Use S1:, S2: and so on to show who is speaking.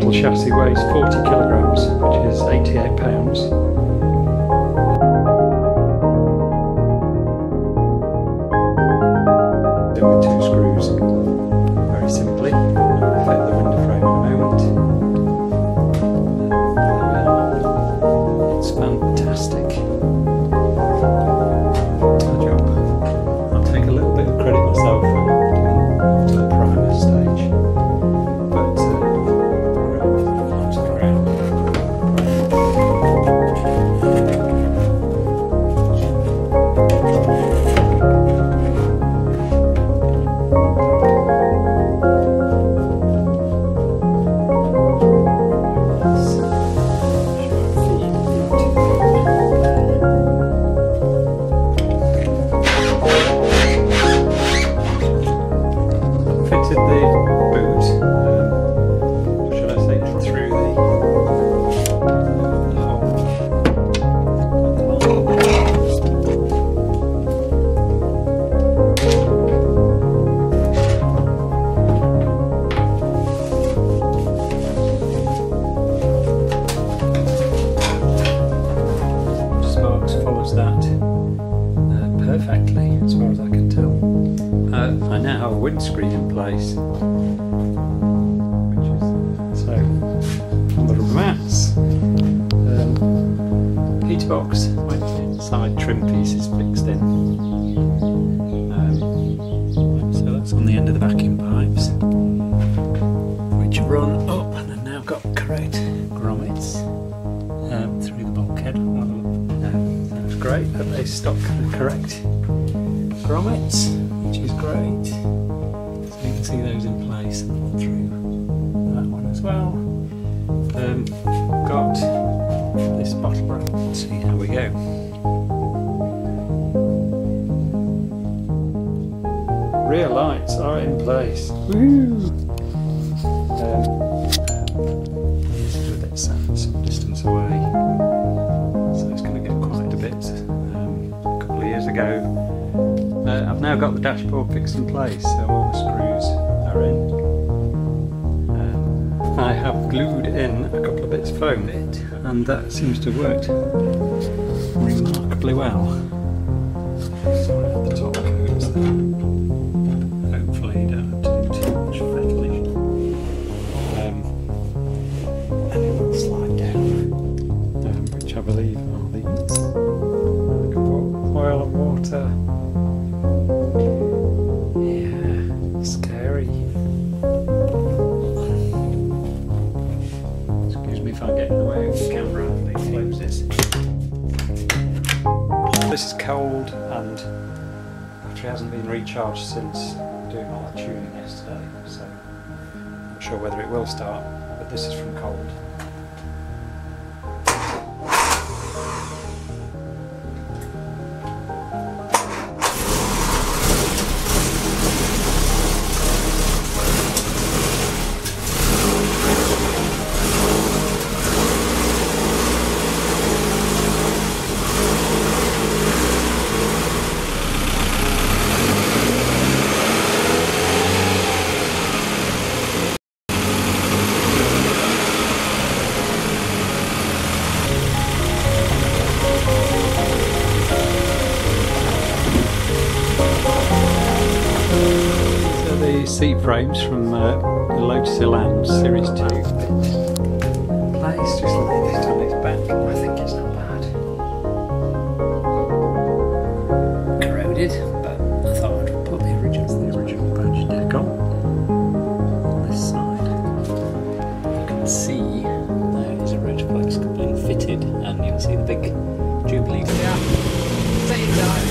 S1: total chassis weighs 40 kilograms, which is 88 pounds. Done with 2 screws, very simply. I'll fit the window frame in a moment. There we are. It's fantastic. Good job. I'll take a little bit of credit myself for doing the primer stage, but onto the ground. Fitted the boot, should I say, through the hole. Sparks follows that perfectly, as far as I can tell. I now have a windscreen in place, which is so on the rubber mats. Heater box with side trim pieces fixed in. So that's on the end of the vacuum pipes, which run up, and I've now got correct grommets through the bulkhead. That's great that they stock the correct grommets, which is great. So you can see those in place and through that one as well. Got this bottle wrap. Let's see how we go. Rear lights are in place. Woo! This is a bit some distance away, so it's going to get quite a bit. A couple of years ago, I've now got the dashboard fixed in place, so all the screws are in. I have glued in a couple of bits of foam, and that seems to have worked remarkably well. So the top coats there. Hopefully you don't have to do too much fettling. And it will slide down, which I believe are these. Oil and water. Yeah, scary. Excuse me if I get in the way of the camera and it closes. This is cold, and the battery hasn't been recharged since doing all that tuning yesterday, so I'm not sure whether it will start, but this is from cold. Seat frames from the Lotus Elan Series 2. Place, just lay it on its back. I think it's not bad. Corroded, but I thought I'd put the original badge deck on this side. You can see there is a Rotoflex coupling fitted, and you'll see the big Jubilee. Yeah, take it down.